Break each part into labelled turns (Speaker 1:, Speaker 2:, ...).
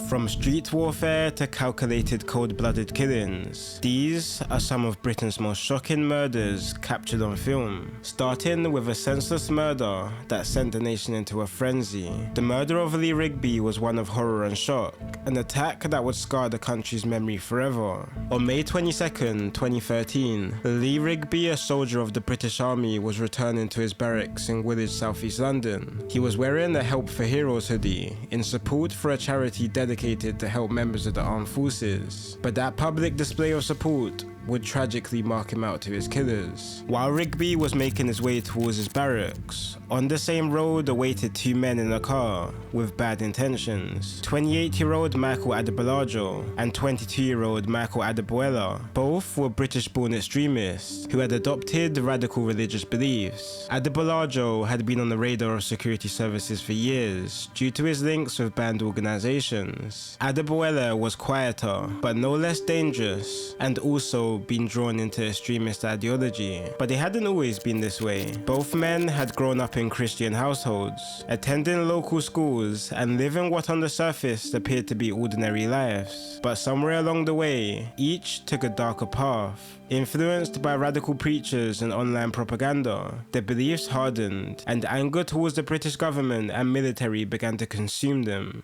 Speaker 1: From street warfare to calculated cold-blooded killings, these are some of Britain's most shocking murders captured on film, starting with a senseless murder that sent the nation into a frenzy. The murder of Lee Rigby was one of horror and shock, an attack that would scar the country's memory forever. On May 22nd, 2013, Lee Rigby, a soldier of the British Army, was returning to his barracks in Woolwich, southeast London. He was wearing a Help for Heroes hoodie in support for a charity dedicated to help members of the armed forces. But that public display of support would tragically mark him out to his killers. While Rigby was making his way towards his barracks, on the same road awaited two men in a car with bad intentions. 28-year-old Michael Adebolajo and 22-year-old Michael Adeboela. Both were British-born extremists who had adopted radical religious beliefs. Adebolajo had been on the radar of security services for years due to his links with banned organizations. Adeboela was quieter, but no less dangerous, and also been drawn into extremist ideology. But they hadn't always been this way. Both men had grown up in Christian households, attending local schools, and living what on the surface appeared to be ordinary lives. But somewhere along the way, each took a darker path. Influenced by radical preachers and online propaganda, their beliefs hardened, and anger towards the British government and military began to consume them.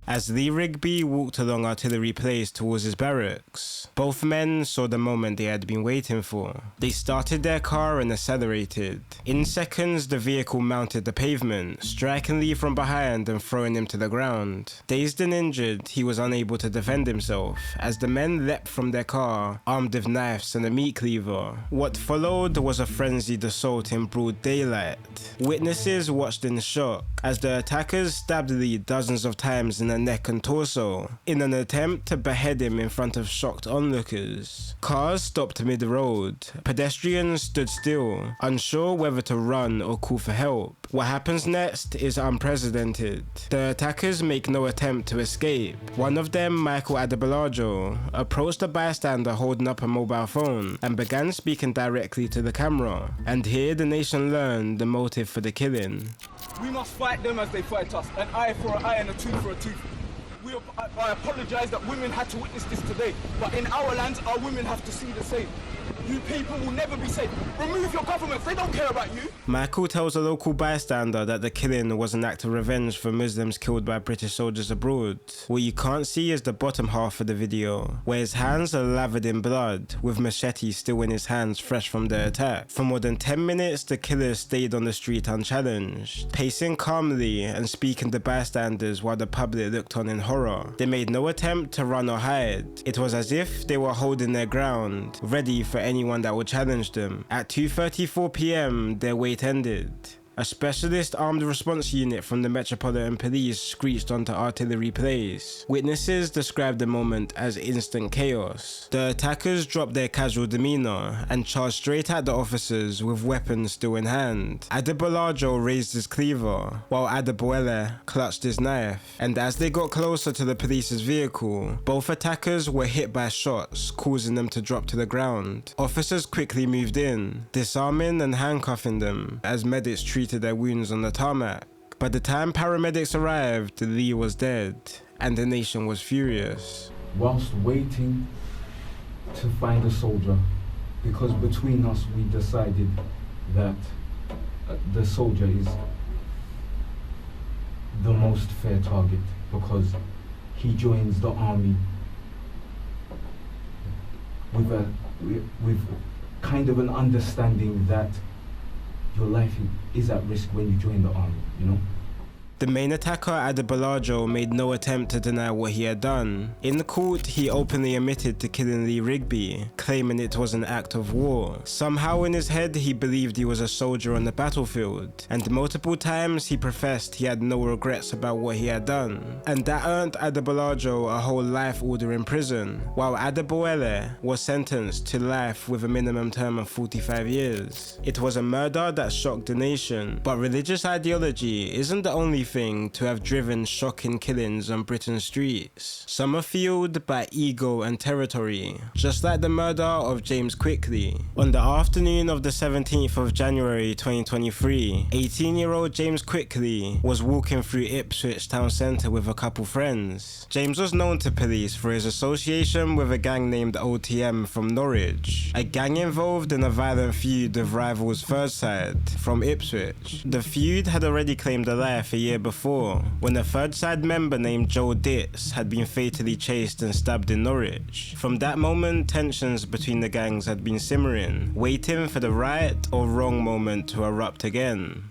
Speaker 1: As Lee Rigby walked along Artillery Place towards his barracks, both men saw the moment they had been waiting for. They started their car and accelerated. In seconds, the vehicle mounted the pavement, striking Lee from behind and throwing him to the ground. Dazed and injured, he was unable to defend himself as the men leapt from their car, armed with knives and a meat cleaver. What followed was a frenzied assault in broad daylight. Witnesses watched in shock as the attackers stabbed Lee dozens of times in the neck and torso in an attempt to behead him in front of shocked onlookers. Cars stopped mid-road. Pedestrians stood still, unsure whether to run or call for help. What happens next is unprecedented. The attackers make no attempt to escape. One of them, Michael Adebolajo, approached a bystander holding up a mobile phone and began speaking directly to the camera. And here the nation learned the motive for the killing.
Speaker 2: We must fight them as they fight us, an eye for an eye and a tooth for a tooth. I apologize that women had to witness this today, but in our lands, our women have to see the same. You people will never be safe. Remove your governments, they don't care about you.
Speaker 1: Michael tells a local bystander that the killing was an act of revenge for Muslims killed by British soldiers abroad. What you can't see is the bottom half of the video, where his hands are lathered in blood, with machetes still in his hands fresh from the attack. For more than 10 minutes, the killers stayed on the street unchallenged, pacing calmly and speaking to bystanders while the public looked on in horror. They made no attempt to run or hide. It was as if they were holding their ground, ready for anyone that would challenge them. At 2:34 p.m, their wait ended. A specialist armed response unit from the Metropolitan Police screeched onto Artillery Place. Witnesses described the moment as instant chaos. The attackers dropped their casual demeanor and charged straight at the officers with weapons still in hand. Adebolajo raised his cleaver, while Adeboela clutched his knife. And as they got closer to the police's vehicle, both attackers were hit by shots, causing them to drop to the ground. Officers quickly moved in, disarming and handcuffing them as medics treated their wounds on the tarmac. By the time paramedics arrived, Lee was dead, and the nation was furious.
Speaker 3: Whilst waiting to find a soldier, because between us we decided that the soldier is the most fair target, because he joins the army with kind of an understanding that your life is at risk when you join the army, you know?
Speaker 1: The main attacker, Adebolajo, made no attempt to deny what he had done. In the court, he openly admitted to killing Lee Rigby, claiming it was an act of war. Somehow in his head, he believed he was a soldier on the battlefield, and multiple times he professed he had no regrets about what he had done. And that earned Adebolajo a whole life order in prison, while Adeboela was sentenced to life with a minimum term of 45 years. It was a murder that shocked the nation, but religious ideology isn't the only thing to have driven shocking killings on Britain's streets. Some are fueled by ego and territory, just like the murder of James Quickly. On the afternoon of the 17th of January 2023, 18-year-old James Quickly was walking through Ipswich town centre with a couple friends. James was known to police for his association with a gang named OTM from Norwich, a gang involved in a violent feud with rivals Thirdside from Ipswich. The feud had already claimed a life a year before, when a Thirdside member named Joe Ditz had been fatally chased and stabbed in Norwich. From that moment, tensions between the gangs had been simmering, waiting for the right or wrong moment to erupt again.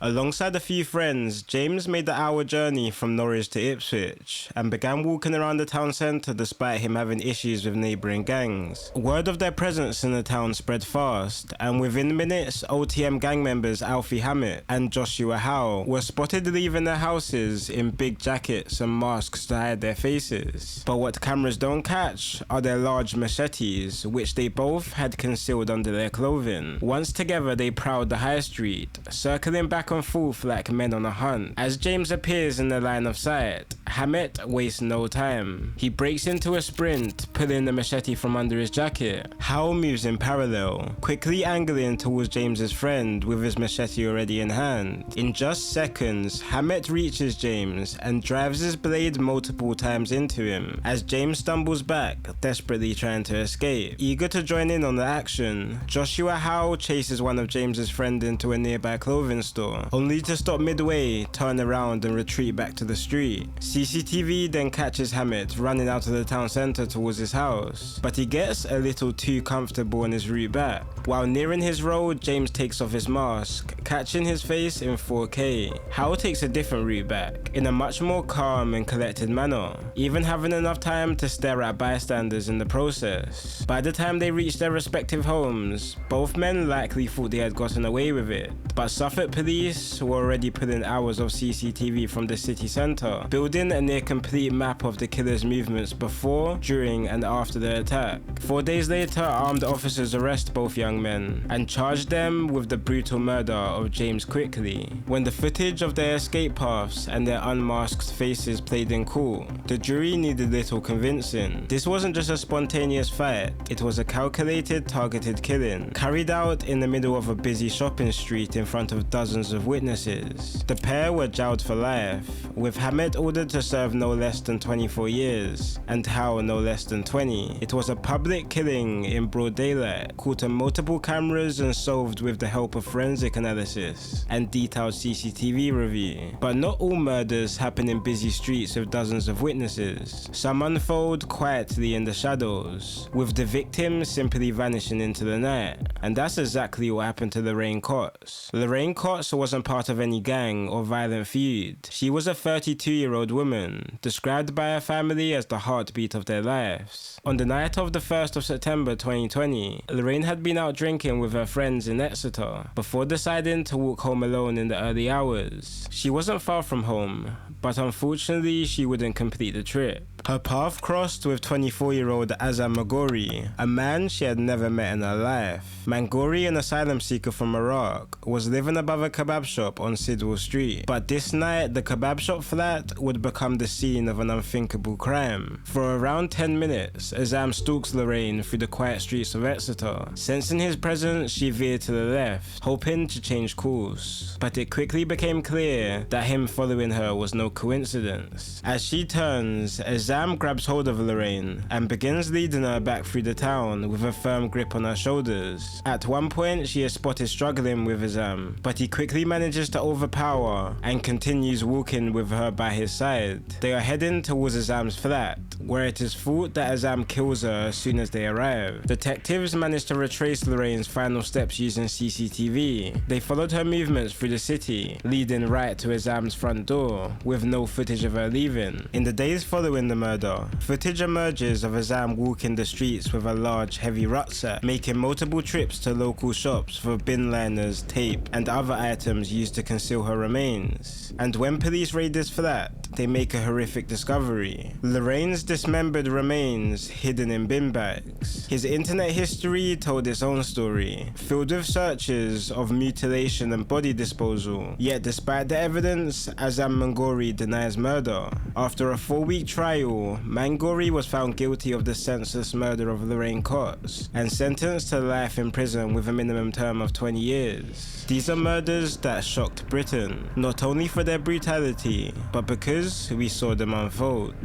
Speaker 1: Alongside a few friends, James made the hour journey from Norwich to Ipswich and began walking around the town centre despite him having issues with neighbouring gangs. Word of their presence in the town spread fast, and within minutes, OTM gang members Alfie Hammett and Joshua Howe were spotted leaving their houses in big jackets and masks to hide their faces. But what cameras don't catch are their large machetes, which they both had concealed under their clothing. Once together, they prowled the high street, circling back and forth like men on a hunt. As James appears in the line of sight, Hammett wastes no time. He breaks into a sprint, pulling the machete from under his jacket. Howe moves in parallel, quickly angling towards James's friend with his machete already in hand. In just seconds, Hammett reaches James and drives his blade multiple times into him, as James stumbles back, desperately trying to escape. Eager to join in on the action, Joshua Howe chases one of James's friends into a nearby clothing store, only to stop midway, turn around and retreat back to the street. CCTV then catches Hammett running out of the town centre towards his house, but he gets a little too comfortable on his route back. While nearing his road, James takes off his mask, catching his face in 4K. Howe takes a different route back, in a much more calm and collected manner, even having enough time to stare at bystanders in the process. By the time they reached their respective homes, both men likely thought they had gotten away with it, but Suffolk police were already pulling hours of CCTV from the city centre, building a near complete map of the killer's movements before, during and after the attack. 4 days later, armed officers arrest both young men and charge them with the brutal murder of James Quickly. When the footage of their escape paths and their unmasked faces played in court, the jury needed little convincing. This wasn't just a spontaneous fight, it was a calculated, targeted killing, carried out in the middle of a busy shopping street in front of dozens of witnesses. The pair were jailed for life, with Hammett ordered to serve no less than 24 years, and Howe no less than 20. It was a public killing in broad daylight, caught on multiple cameras and solved with the help of forensic analysis and detailed CCTV review. But not all murders happen in busy streets with dozens of witnesses. Some unfold quietly in the shadows, with the victim simply vanishing into the night. And that's exactly what happened to Lorraine Cox. Lorraine Cox wasn't part of any gang or violent feud. She was a 32-year-old woman, described by her family as the heartbeat of their lives. On the night of the 1st of September 2020, Lorraine had been out drinking with her friends in Exeter, before deciding to walk home alone in the early hours. She wasn't far from home, but unfortunately she wouldn't complete the trip. Her path crossed with 24-year-old Azam Magori, a man she had never met in her life. Mangori, an asylum seeker from Iraq, was living above a kebab shop on Sidwell Street, but this night the kebab shop flat would become the scene of an unthinkable crime. For around 10 minutes, Azam stalks Lorraine through the quiet streets of Exeter. Sensing his presence, she veered to the left, hoping to change course. But it quickly became clear that him following her was no coincidence. As she turns, Azam grabs hold of Lorraine and begins leading her back through the town with a firm grip on her shoulders. At one point, she is spotted struggling with Azam, but he quickly manages to overpower and continues walking with her by his side. They are heading towards Azam's flat, where it is thought that Azam kills her as soon as they arrive. Detectives manage to retrace Lorraine's final steps using CCTV. They followed her movements through the city, leading right to Azam's front door, with no footage of her leaving. In the days following the murder. Footage emerges of Azam walking the streets with a large, heavy rucksack, making multiple trips to local shops for bin liners, tape, and other items used to conceal her remains. And when police raid his flat, they make a horrific discovery: Lorraine's dismembered remains hidden in bin bags. His internet history told its own story, filled with searches of mutilation and body disposal. Yet despite the evidence, Azam Mangori denies murder. After a 4-week trial, Mangori was found guilty of the senseless murder of Lorraine Cox and sentenced to life in prison with a minimum term of 20 years. These are murders that shocked Britain, not only for their brutality, but because we saw them unfold.